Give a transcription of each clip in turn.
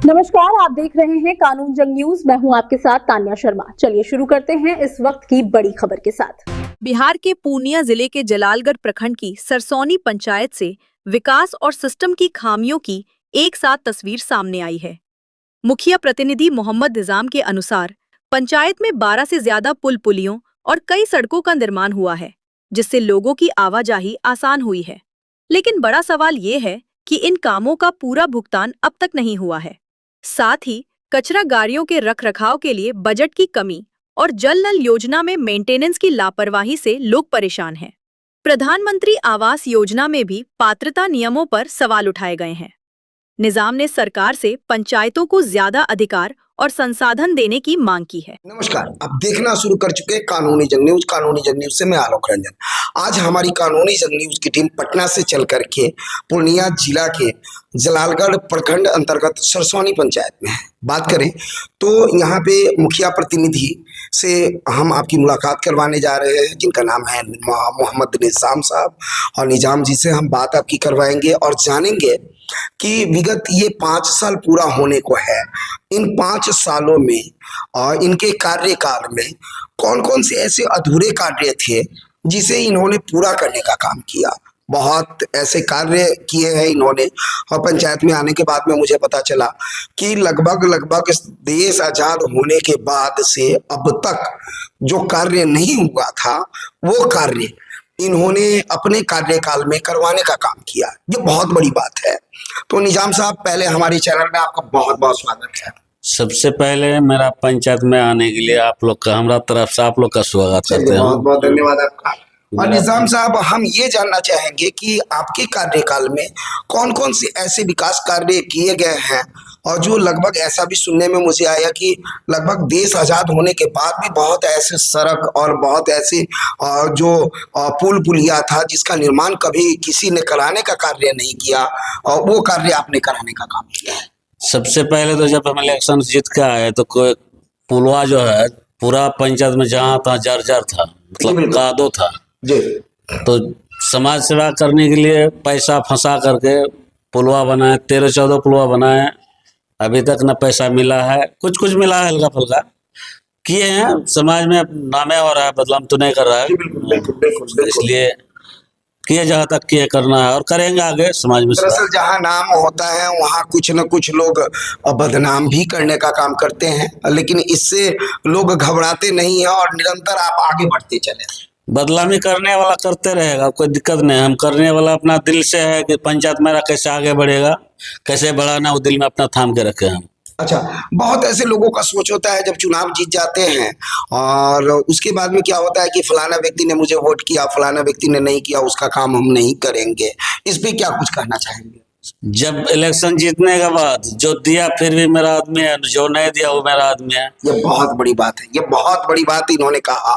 नमस्कार, आप देख रहे हैं कानून जंग न्यूज। मैं हूं आपके साथ तान्या शर्मा। चलिए शुरू करते हैं इस वक्त की बड़ी खबर के साथ। बिहार के पूर्णिया जिले के जलालगढ़ प्रखंड की सरसौनी पंचायत से विकास और सिस्टम की खामियों की एक साथ तस्वीर सामने आई है। मुखिया प्रतिनिधि मोहम्मद निजाम के अनुसार पंचायत में 12 से ज्यादा पुल पुलियों और कई सड़कों का निर्माण हुआ है, जिससे लोगों की आवाजाही आसान हुई है। लेकिन बड़ा सवाल ये है कि इन कामों का पूरा भुगतान अब तक नहीं हुआ है। साथ ही कचरा गाड़ियों के रखरखाव के लिए बजट की कमी और जल नल योजना में मेंटेनेंस की लापरवाही से लोग परेशान हैं। प्रधानमंत्री आवास योजना में भी पात्रता नियमों पर सवाल उठाए गए हैं। निजाम ने सरकार से पंचायतों को ज्यादा अधिकार और संसाधन देने की मांग की है। नमस्कार, आप देखना शुरू कर चुके हैं कानूनी जंग न्यूज। कानूनी जंग न्यूज से मैं आलोक रंजन। आज हमारी कानूनी जंग न्यूज की टीम पटना से चल करके पूर्णिया जिला के जलालगढ़ प्रखंड अंतर्गत सरसौनी पंचायत में है। बात करें तो यहाँ पे मुखिया प्रतिनिधि से हम आपकी मुलाकात करवाने जा रहे हैं, जिनका नाम है मोहम्मद निजाम साहब। और निजाम जी से हम बात आपकी करवाएंगे और जानेंगे कि विगत ये 5 साल पूरा होने को है। इन 5 सालों में और इनके कार्यकाल में कौन कौन से ऐसे अधूरे कार्य थे जिसे इन्होंने पूरा करने का काम किया। बहुत ऐसे कार्य किए हैं इन्होंने। और पंचायत में आने के बाद में मुझे पता चला कि लगभग देश आजाद होने के बाद से अब तक जो कार्य नहीं हुआ था वो कार्य इन्होंने अपने कार्यकाल में करवाने का काम किया। ये बहुत बड़ी बात है। तो निजाम साहब, पहले हमारे चैनल में आपका बहुत बहुत स्वागत है। सबसे पहले मेरा पंचायत में आने के लिए आप लोग का, हमारा तरफ से आप लोग का स्वागत करते हैं। बहुत बहुत धन्यवाद आपका। और निजाम साहब, हम ये जानना चाहेंगे कि आपके कार्यकाल में कौन कौन से ऐसे विकास कार्य किए गए हैं, और जो लगभग ऐसा भी सुनने में मुझे आया कि लगभग देश आजाद होने के बाद भी बहुत ऐसे सड़क और बहुत ऐसे जो पुल पुलिया था जिसका निर्माण कभी किसी ने कराने का कार्य नहीं किया, और वो कार्य आपने कराने का काम किया है। सबसे पहले तो जब हम इलेक्शन जीत के आए तो कोई पुलवा जो है पूरा पंचायत में जहाँ था जर्जर था, मतलब कादो था जी। तो समाज सेवा करने के लिए पैसा फंसा करके पुलवा बनाए, 13-14 पुलवा बनाए। अभी तक न पैसा मिला है, कुछ मिला है, हल्का फुल्का किए हैं। समाज में नामे हो रहा है, बदलाव तो नहीं कर रहा है। बिल्कुल। इसलिए किए जहाँ तक किए करना है और करेंगे आगे समाज में। दरअसल जहाँ नाम होता है वहाँ कुछ न कुछ लोग बदनाम भी करने का काम करते हैं, लेकिन इससे लोग घबराते नहीं हैं और निरंतर आप आगे बढ़ते चले। बदलामी करने वाला करते रहेगा, कोई दिक्कत नहीं। हम करने वाला अपना दिल से है कि पंचायत मेरा कैसे आगे बढ़ेगा, कैसे बढ़ाना, वो दिल में अपना थाम के रखे हम। अच्छा, बहुत ऐसे लोगों का सोच होता है जब चुनाव जीत जाते हैं और उसके बाद में क्या होता है कि फलाना व्यक्ति ने मुझे वोट किया, फलाना व्यक्ति ने नहीं किया, उसका काम हम नहीं करेंगे। इस पे क्या कुछ कहना चाहेंगे? जब इलेक्शन जीतने के बाद जो दिया फिर भी मेरा आदमी है, जो नहीं दिया वो मेरा आदमी है। ये बहुत बड़ी बात है। ये बहुत बड़ी बात इन्होंने कहा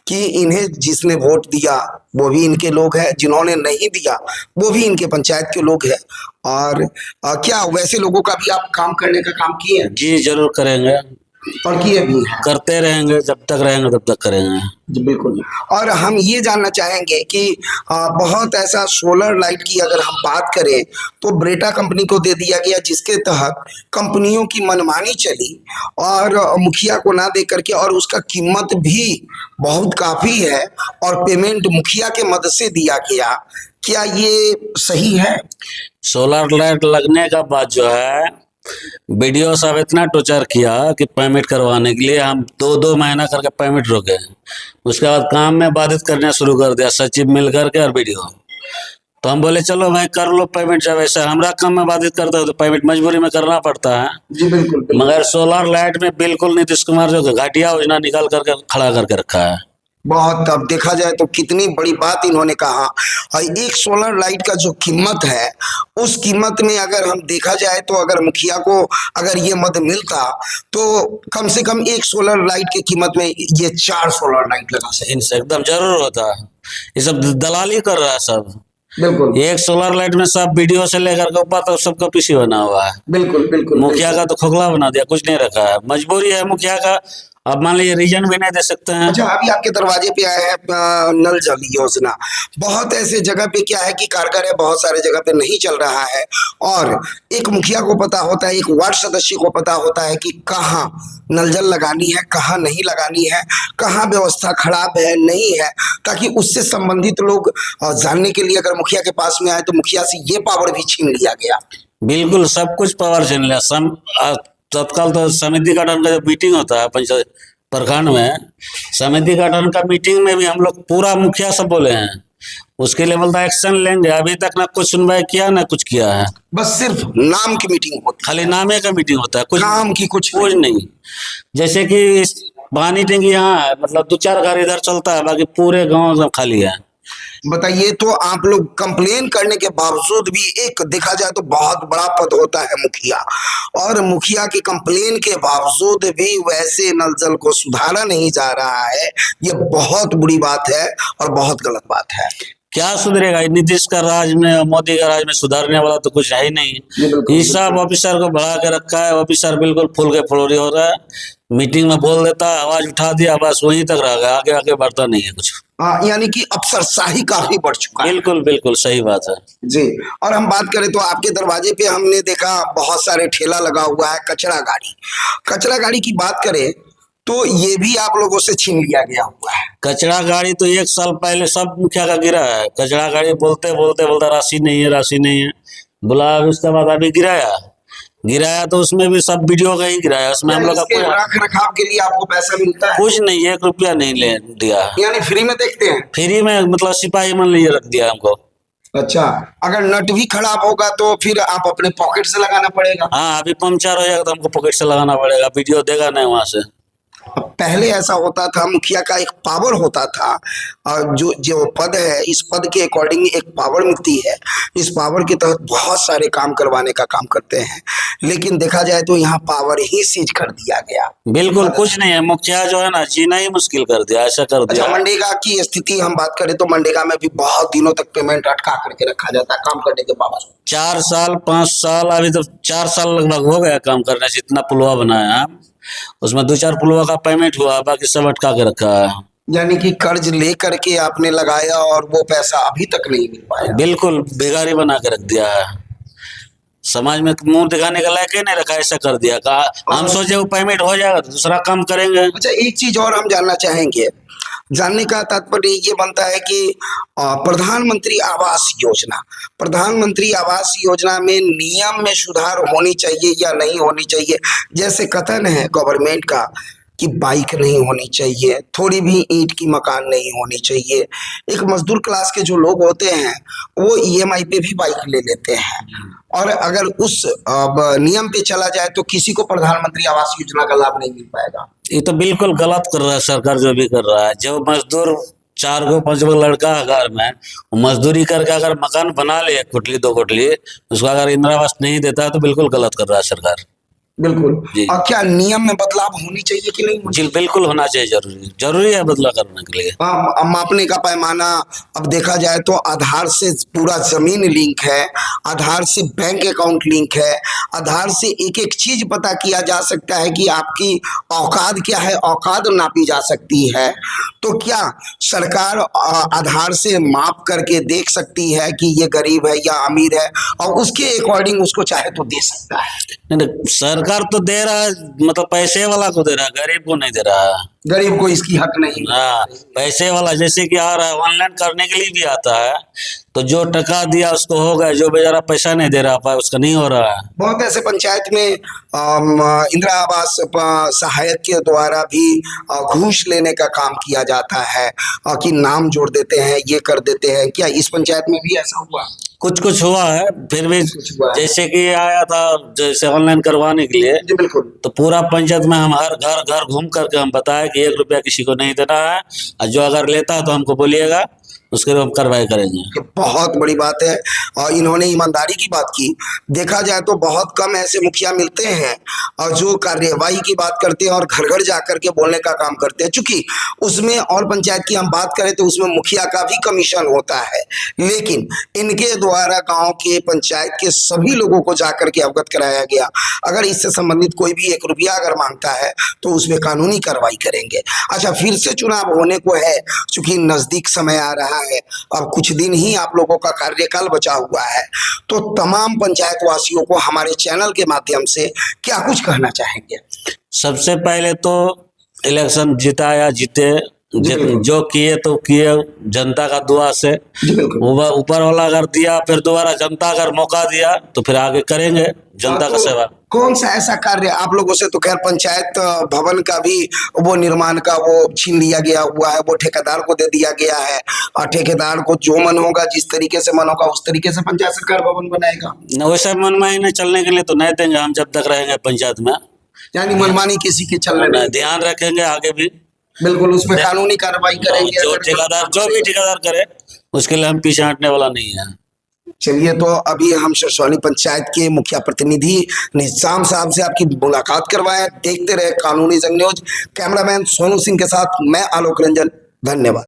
कि इन्हें जिसने वोट दिया वो भी इनके लोग हैं, जिन्होंने नहीं दिया वो भी इनके पंचायत के लोग हैं। और क्या वैसे लोगों का भी आप काम करने का काम किए हैं? जी जरूर करेंगे और किए भी हैं, करते रहेंगे, जब तक रहेंगे तब तक करेंगे। जी बिल्कुल। और हम ये जानना चाहेंगे कि बहुत ऐसा सोलर लाइट की अगर हम बात करें तो ब्रेटा कंपनी को दे दिया गया, जिसके तहत कंपनियों की मनमानी चली और मुखिया को ना दे करके, और उसका कीमत भी बहुत काफ़ी है और पेमेंट मुखिया के मदद से दिया गया। क्या ये सही है? सोलर लाइट लगने का बाद जो है वीडियो साहब इतना टॉर्चर किया कि पेमेंट करवाने के लिए हम 2-2 महीना करके पेमेंट रोके। उसके बाद काम में बाधित करना शुरू कर दिया सचिव मिल करके और वीडियो। तो हम बोले चलो भाई कर लो पेमेंट, जब ऐसा हमारा काम में बाधित करता है तो पेमेंट मजबूरी में करना पड़ता है। जी बिल्कुल। मगर सोलर लाइट में बिल्कुल नीतीश कुमार जो घटिया योजना निकाल करके खड़ा करके रखा है। बहुत, अब देखा जाए तो कितनी बड़ी बात इन्होंने कहा। और एक सोलर लाइट का जो कीमत है, उस कीमत में अगर हम देखा जाए तो अगर मुखिया को अगर ये मद मिलता तो कम से कम एक सोलर लाइट की कीमत में ये 4 सोलर लाइट लगा सकते। इनसे एकदम जरूर होता है। ये सब दलाली कर रहा है सब। बिल्कुल। एक सोलर लाइट में सब वीडियो से लेकर के ऊपर तक सबका पीसी बना हुआ है। बिल्कुल। मुखिया का तो खोखला बना दिया, कुछ नहीं रखा है। मजबूरी है मुखिया का, अब मान लीजिए रीजन भी नहीं दे सकते हैं। अच्छा, अभी आपके दरवाजे पे आया है नल जल योजना। बहुत ऐसे जगह पे क्या है कि कारगर है, बहुत सारे जगह पे नहीं चल रहा है, और एक मुखिया को पता होता है, एक वार्ड सदस्य को पता होता है कि कहाँ नल जल लगानी है, कहाँ नहीं लगानी है, कहाँ व्यवस्था खराब है, नहीं है, ताकि उससे संबंधित लोग जानने के लिए अगर मुखिया के पास में आए तो मुखिया से ये पावर भी छीन लिया गया। बिल्कुल सब कुछ पावर छीन लिया। तत्काल तो समिति गठन का जब मीटिंग होता है पंचायत प्रखंड में, समिति गठन का मीटिंग में भी हम लोग पूरा मुखिया सब बोले हैं, उसके लिए मतलब एक्शन लेंगे। अभी तक ना कुछ सुनवाई किया ना कुछ किया है, बस सिर्फ नाम की मीटिंग होती खाली नामे का मीटिंग होता है, कुछ काम की कुछ नहीं। जैसे कि पानी टंकी यहाँ है, मतलब 2-4 घर इधर चलता है, बाकी पूरे गांव सब खाली है। बताइए, तो आप लोग कंप्लेन करने के बावजूद भी, एक देखा जाए तो बहुत बड़ा पद होता है मुखिया, और मुखिया की कंप्लेन के बावजूद भी वैसे नल जल को सुधारा नहीं जा रहा है, ये बहुत बुरी बात है और बहुत गलत बात है। क्या सुधरेगा? नीतीश का राज में, मोदी का राज में सुधारने वाला तो कुछ है ही नहीं। इस सब ऑफिसर को बढ़ा के रखा है, ऑफिसर बिल्कुल फूल के फलोरी हो रहा है, मीटिंग में बोल देता है, आवाज उठा दिया, बस वहीं तक रह गया, आगे आगे बढ़ता नहीं है कुछ। यानी कि अफसरशाही काफी बढ़ चुका है। बिल्कुल बिल्कुल सही बात है जी। और हम बात करें तो आपके दरवाजे पे हमने देखा बहुत सारे ठेला लगा हुआ है, कचरा गाड़ी। कचरा गाड़ी की बात करें तो ये भी आप लोगों से छीन लिया गया हुआ है। कचरा गाड़ी तो 1 साल पहले सब मुखिया का गिरा है। कचरा गाड़ी बोलते राशि नहीं है, राशि नहीं है, बोला उसके बाद अभी गिराया तो उसमें भी सब वीडियो का ही गिराया, उसमें हम लोग का रख रखाव के लिए आपको पैसा मिलता है? कुछ नहीं, 1 रुपया नहीं ले दिया। यानी फ्री में देखते हैं? फ्री में, मतलब सिपाही मान लीजिए रख दिया हमको। अच्छा, अगर नट भी खराब होगा तो फिर आप अपने पॉकेट से लगाना पड़ेगा? हाँ, अभी पंचर हो जाएगा तो हमको पॉकेट से लगाना पड़ेगा, वीडियो देगा नहीं वहां से। पहले ऐसा होता था, मुखिया का एक पावर होता था, और जो पद है, इस पद के अकॉर्डिंग एक पावर मिलती है, इस पावर के तहत बहुत सारे काम करवाने का काम करते हैं, लेकिन देखा जाए तो यहाँ पावर ही सीज कर दिया गया। बिल्कुल कुछ नहीं है, मुखिया जो है ना जीना ही मुश्किल कर दिया, ऐसा कर दिया। अच्छा, मनरेगा की स्थिति हम बात करें तो मनरेगा में भी बहुत दिनों तक पेमेंट अटका करके रखा जाता है काम करने के बावजूद। 4 साल 5 साल, अभी तो 4 साल लगभग हो गया काम करने से। इतना पुलवा बनाया, उसमें 2-4 पुलवा का पेमेंट हुआ, बाकी सब अटका के रखा है। यानी कि कर्ज ले करके आपने लगाया और वो पैसा अभी तक नहीं मिल पाया। बिल्कुल बेगारी बना के रख दिया है, समाज में मुंह दिखाने का लायक ही नहीं रखा, ऐसा कर दिया। हम सोचे वो पेमेंट हो जाएगा तो दूसरा काम करेंगे। अच्छा, एक चीज और हम जानना चाहेंगे, जानने का तात्पर्य ये बनता है कि प्रधानमंत्री आवास योजना में नियम में सुधार होनी चाहिए या नहीं होनी चाहिए? जैसे कथन है गवर्नमेंट का कि बाइक नहीं होनी चाहिए, थोड़ी भी ईंट की मकान नहीं होनी चाहिए। एक मजदूर क्लास के जो लोग होते हैं वो ईएमआई पे भी बाइक ले लेते हैं, और अगर उस नियम पे चला जाए तो किसी को प्रधानमंत्री आवास योजना का लाभ नहीं मिल पाएगा। ये तो बिल्कुल गलत कर रहा है सरकार, जो भी कर रहा है। जो मजदूर 4 गो 5 गो लड़का है घर में, मजदूरी करके अगर मकान बना ले 1 कोठली 2 कोठली, उसको अगर इंदिरा आवास नहीं देता है तो बिल्कुल गलत कर रहा है सरकार। बिल्कुल। जी। और क्या नियम में बदलाव होनी चाहिए कि नहीं? जी बिल्कुल होना चाहिए, जरूरी है बदलाव करने के लिए। मापने का पैमाना, अब देखा जाए तो आधार से पूरा जमीन लिंक है, आधार से बैंक अकाउंट लिंक है, आधार से एक एक चीज पता किया जा सकता है कि आपकी औकात क्या है, औकात नापी जा सकती है। तो क्या सरकार आधार से माप करके देख सकती है कि ये गरीब है या अमीर है, और उसके अकॉर्डिंग उसको चाहे तो दे सकता है? नहीं, सरकार तो दे रहा है, मतलब पैसे वाला को दे रहा है, गरीब को नहीं दे रहा है। गरीब को इसकी हक नहीं। हाँ, पैसे वाला जैसे कि आ रहा है, ऑनलाइन करने के लिए भी आता है, तो जो टका दिया उसको हो गया, जो बेचारा पैसा नहीं दे रहा पाया उसका नहीं हो रहा है। बहुत ऐसे पंचायत में इंदिरा आवास सहायक के द्वारा भी घूस लेने का काम किया जाता है, कि नाम जोड़ देते हैं, ये कर देते हैं। क्या इस पंचायत में भी ऐसा हुआ? कुछ हुआ है, फिर भी जैसे कि आया था जैसे ऑनलाइन करवाने के लिए, जी बिल्कुल। तो पूरा पंचायत में हम हर घर घूम करके हम बताया कि 1 रुपया किसी को नहीं देना है, और जो अगर लेता है तो हमको बोलिएगा, उसके लिए हम कार्रवाई करेंगे। ये बहुत बड़ी बात है और इन्होंने ईमानदारी की बात की। देखा जाए तो बहुत कम ऐसे मुखिया मिलते हैं और जो कार्यवाही की बात करते हैं और घर घर जाकर के बोलने का काम करते हैं। चूंकि उसमें और पंचायत की हम बात करें तो उसमें मुखिया का भी कमीशन होता है, लेकिन इनके द्वारा गांव के पंचायत के सभी लोगों को जाकर के अवगत कराया गया। अगर इससे संबंधित कोई भी 1 रुपया अगर मांगता है तो उसमें कानूनी कार्रवाई करेंगे। अच्छा, फिर से चुनाव होने को है, चूंकि नजदीक समय आ रहा है, अब कुछ दिन ही आप लोगों का कार्यकाल बचा हुआ है, तो तमाम पंचायत वासियों को हमारे चैनल के माध्यम से क्या कुछ कहना चाहेंगे? सबसे पहले तो इलेक्शन जीता या जीते, जो किए तो किए जनता का दुआ से। जी बिल्कुल। ऊपर वाला अगर दिया, फिर दोबारा जनता अगर मौका दिया तो फिर आगे करेंगे जनता का सेवा। कौन सा ऐसा कार्य आप लोगों से, तो खैर पंचायत भवन का भी वो निर्माण का वो छीन लिया गया हुआ है, वो ठेकेदार को दे दिया गया है और ठेकेदार को जो मन होगा, जिस तरीके से मन होगा उस तरीके से पंचायत सरकार भवन बनाएगा। न वैसे मनमानी नहीं चलने के लिए तो नहीं देंगे हम, जब तक रहेंगे पंचायत में। यानी मनमानी किसी की चलने नहीं। ध्यान रखेंगे आगे भी, बिल्कुल, उसमें कानूनी कार्रवाई करेंगे। जो भी ठेकेदार करे उसके लिए हम पीछे हटने वाला नहीं है। चलिए, तो अभी हम सरसौनी पंचायत के मुखिया प्रतिनिधि निजाम साहब से आपकी मुलाकात करवाएं। देखते रहे कानूनी जंग न्यूज। कैमरामैन सोनू सिंह के साथ मैं आलोक रंजन, धन्यवाद।